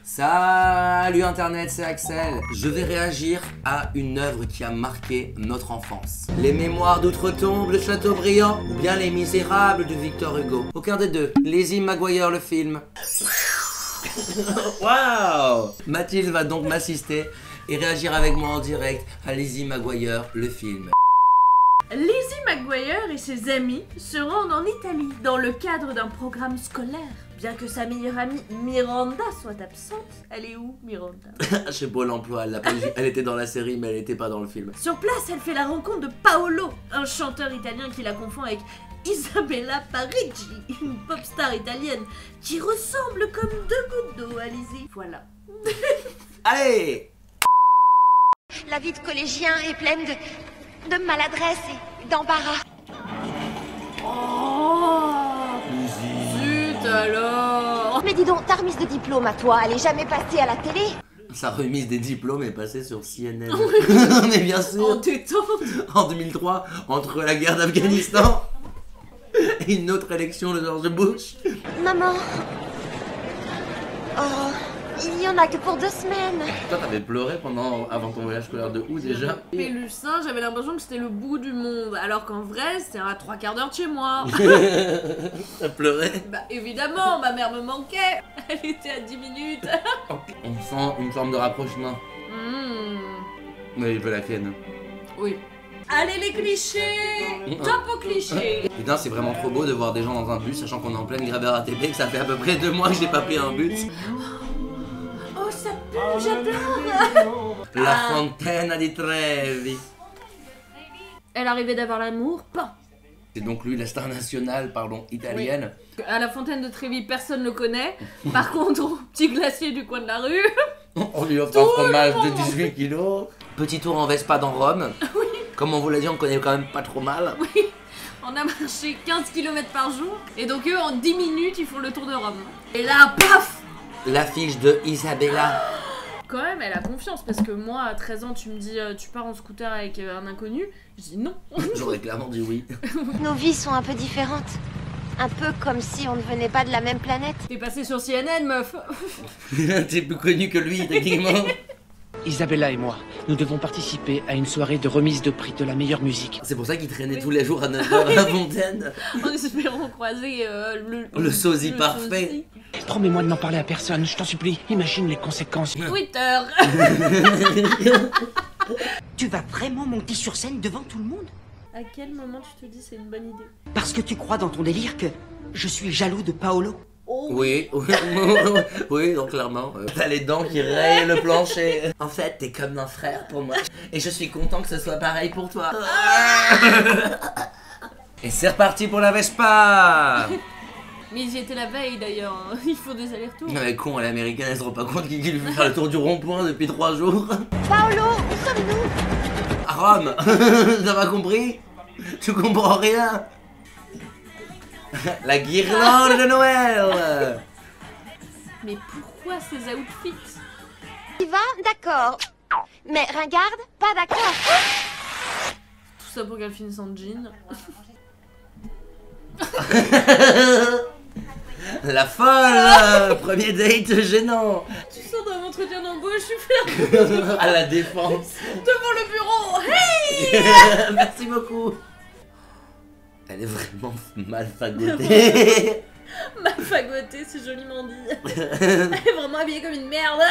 Salut internet, c'est Axel. Je vais réagir à une œuvre qui a marqué notre enfance. Les Mémoires d'Outre-Tombe de Chateaubriand ou bien Les Misérables de Victor Hugo. Aucun des deux. Lizzie McGuire le film. Waouh! Mathilde va donc m'assister et réagir avec moi en direct à Lizzie McGuire le film. Lizzie McGuire et ses amis se rendent en Italie dans le cadre d'un programme scolaire. Bien que sa meilleure amie Miranda soit absente, elle est où Miranda? Chez Pôle emploi, elle était dans la série mais elle n'était pas dans le film. Sur place, elle fait la rencontre de Paolo, un chanteur italien qui la confond avec Isabella Parigi, une pop star italienne qui ressemble comme deux gouttes d'eau à Lizzie. Voilà. Allez! La vie de collégien est pleine de maladresse et d'embarras. Oh, zut alors. Mais dis donc, ta remise de diplôme à toi, elle est jamais passée à la télé? Sa remise des diplômes est passée sur CNN. Mais bien sûr. En détente. En 2003, entre la guerre d'Afghanistan et une autre élection de George Bush. Maman. Oh, il y en a que pour 2 semaines. Toi, t'avais pleuré avant ton voyage scolaire de où déjà? Pélussin, j'avais l'impression que c'était le bout du monde, alors qu'en vrai, c'était à 3 quarts d'heure de chez moi. T'as pleuré? Bah évidemment, ma mère me manquait. Elle était à 10 minutes. On sent une forme de rapprochement. Mais il veut la ken. Oui. Allez les clichés. Top aux clichés. Putain, c'est vraiment trop beau de voir des gens dans un bus, sachant qu'on est en pleine grève RATP, que ça fait à peu près 2 mois que j'ai pas pris un bus. Oh, ça pue, j'adore. La Fontaine di Trevi. Elle arrivait d'avoir l'amour, pas. C'est donc lui la star nationale, pardon, italienne. Oui. À la Fontaine de Trévi, personne le connaît. Par contre, au petit glacier du coin de la rue... On lui offre un fromage de 18 kilos. Petit tour en Vespa dans Rome. Oui. Comme on vous l'a dit, on connaît quand même pas trop mal. Oui. On a marché 15 km par jour. Et donc eux, en 10 minutes, ils font le tour de Rome. Et là, paf! L'affiche de Isabella. Quand même, elle a confiance. Parce que moi, à 13 ans, tu me dis, tu pars en scooter avec un inconnu. Je dis non. J'aurais clairement dit oui. Nos vies sont un peu différentes. Un peu comme si on ne venait pas de la même planète. T'es passé sur CNN, meuf. T'es plus connu que lui, techniquement. Isabella et moi, nous devons participer à une soirée de remise de prix de la meilleure musique. C'est pour ça qu'il traînait tous les jours à 9h à la Fontaine. En espérant croiser le sosie parfait. Promets-moi de n'en parler à personne, je t'en supplie. Imagine les conséquences. Twitter. Tu vas vraiment monter sur scène devant tout le monde? À quel moment tu te dis c'est une bonne idée? Parce que tu crois dans ton délire que je suis jaloux de Paolo? Oh. Oui, oui, donc clairement. T'as les dents qui rayent le plancher. En fait, t'es comme un frère pour moi. Et je suis content que ce soit pareil pour toi. Et c'est reparti pour la Vespa. Mais j'y étais la veille d'ailleurs, il faut des allers-retours. Mais con, elle est américaine, elle se rend pas compte qu'il lui fait faire le tour du rond-point depuis 3 jours. Paolo, où sommes-nous? À Rome. T'as pas compris? Tu comprends rien. La guirlande de Noël. Mais pourquoi ces outfits? Tu vas? D'accord. Mais ringarde? Pas d'accord. Tout ça pour qu'elle finisse en jean. La folle. Premier date gênant. Tu sors d'un entretien d'embauche, je suis fière. À la défense. Devant le bureau. Hey. Merci beaucoup. Elle est vraiment mal fagotée. Mal fagotée, c'est joliment dit. Elle est vraiment habillée comme une merde.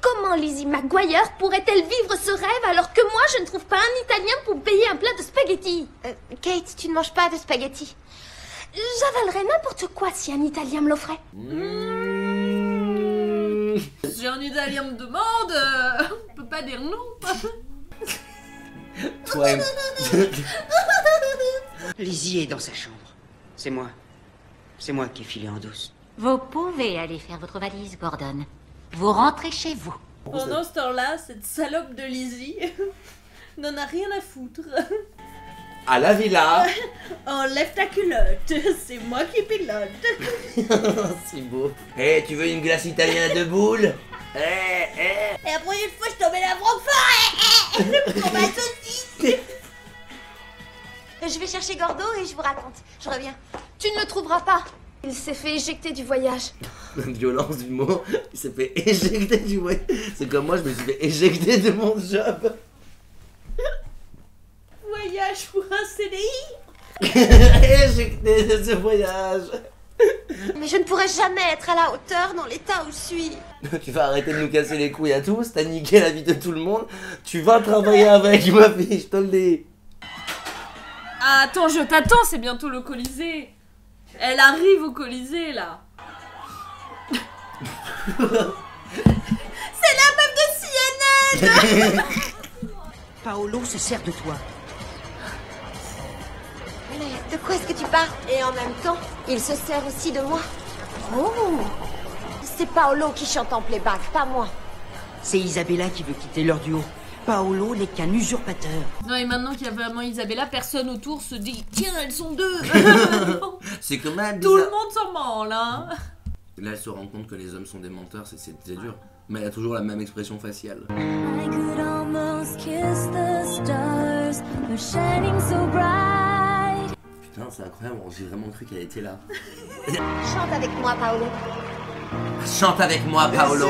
Comment Lizzie McGuire pourrait-elle vivre ce rêve alors que moi je ne trouve pas un Italien pour me payer un plat de spaghettis? Kate, tu ne manges pas de spaghettis. J'avalerais n'importe quoi si un Italien me l'offrait. Si un Italien me demande, on peut pas dire non. Toi et... Lizzie est dans sa chambre. C'est moi. C'est moi qui ai filé en douce. Vous pouvez aller faire votre valise, Gordon. Vous rentrez chez vous. Pendant ce temps-là, cette salope de Lizzie n'en a rien à foutre. À la villa. Enlève ta culotte, c'est moi qui pilote. C'est beau. Eh, tu veux une glace italienne de boules? Et la prochaine fois, je t'emmène à Francfort. Pour ma saucisse. Je vais chercher Gordo et je vous raconte. Je reviens. Tu ne le trouveras pas. Il s'est fait éjecter du voyage. La violence du mot, il s'est fait éjecter du voyage. C'est comme moi, je me suis fait éjecter de mon job. Voyage pour un CDI. Éjecté de ce voyage. Mais je ne pourrai jamais être à la hauteur dans l'état où je suis. Tu vas arrêter de nous casser les couilles à tous, t'as niqué la vie de tout le monde. Tu vas travailler avec ma fille, je te le dis. Ah, attends, je t'attends, c'est bientôt le Colisée. Elle arrive au Colisée, là. C'est la meuf de CNN. Paolo se sert de toi. Mais de quoi est-ce que tu parles? Et en même temps, il se sert aussi de moi. Oh! C'est Paolo qui chante en playback, pas moi. C'est Isabella qui veut quitter leur duo. Paolo n'est qu'un usurpateur. Non, et maintenant qu'il y a vraiment Isabella, personne autour se dit tiens, elles sont deux. C'est quand même Tout bizarre. le monde s'en branle, hein. Là, elle se rend compte que les hommes sont des menteurs, c'est dur. Mais elle a toujours la même expression faciale. I could almost kiss the stars, they're shining so bright. Putain, c'est incroyable, j'ai vraiment cru qu'elle était là. Chante avec moi, Paolo. Chante avec moi, Paolo.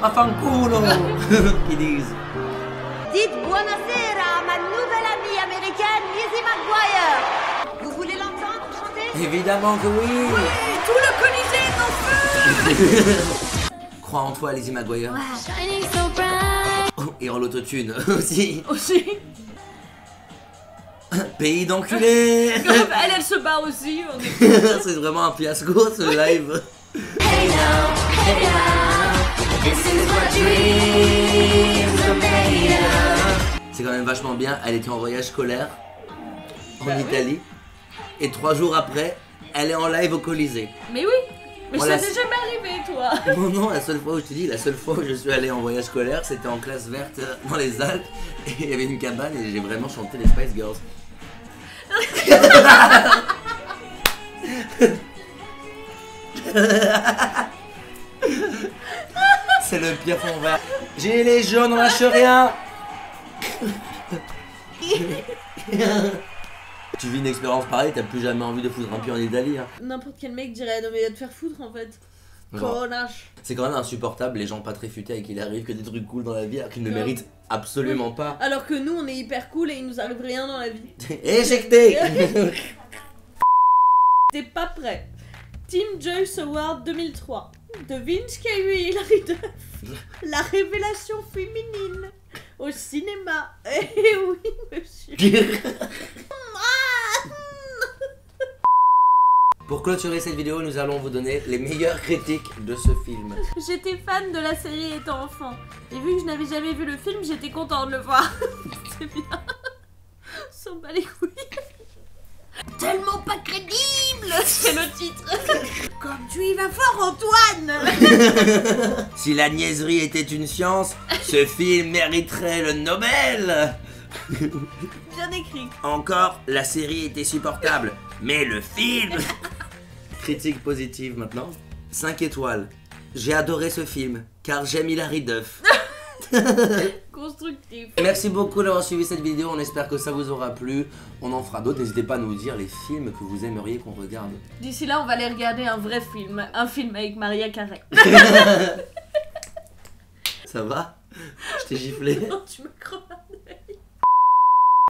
Affanculo. Ils disent. Dites buonasera à ma nouvelle amie américaine, Lizzie McGuire. Vous voulez l'entendre chanter? Évidemment que oui. Tout le Colisée est en feu. Crois en toi, Lizzie McGuire. Shining so bright. Oh, et en l'autotune aussi. Aussi. Pays d'enculés. Elle se bat aussi. On est... C'est vraiment un fiasco ce live. Hey now, this is what dreams are made of. C'est quand même vachement bien. Elle était en voyage scolaire en Italie. Et 3 jours après, elle est en live au Colisée. Mais oui. Mais Voilà, ça t'est jamais arrivé, toi. Non, non, la seule fois où je te dis, la seule fois où je suis allé en voyage scolaire, c'était en classe verte dans les Alpes. Et il y avait une cabane et j'ai vraiment chanté les Spice Girls. C'est le pire fond vert. J'ai les jaunes, on lâche rien. Tu vis une expérience pareille, t'as plus jamais envie de foutre un pied en Italie. Hein. N'importe quel mec dirait non mais va te faire foutre en fait. Genre, Connage. c'est quand même insupportable les gens pas très futés et qu'il arrive que des trucs cool dans la vie alors qu'ils ne méritent absolument pas. Alors que nous on est hyper cool et il nous arrive rien dans la vie. Éjecté. T'es pas prêt. Team Joyce Award 2003. De Vince Caillou et Hilary Duff. La révélation féminine au cinéma. Eh oui monsieur. Pour clôturer cette vidéo, nous allons vous donner les meilleures critiques de ce film. J'étais fan de la série étant enfant. Et vu que je n'avais jamais vu le film, j'étais contente de le voir. C'est bien. S'en bat les couilles. Tellement pas crédible. C'est le titre. Comme tu y vas fort, Antoine. Si la niaiserie était une science, ce film mériterait le Nobel. Bien écrit. Encore, la série était supportable, mais le film... Critique positive maintenant. 5 étoiles. J'ai adoré ce film, car j'aime Hilary Duff. Constructif. Merci beaucoup d'avoir suivi cette vidéo, on espère que ça vous aura plu. On en fera d'autres, n'hésitez pas à nous dire les films que vous aimeriez qu'on regarde. D'ici là, on va aller regarder un vrai film. Un film avec Maria Carey. Ça va? Je t'ai giflé. Non, tu me crois.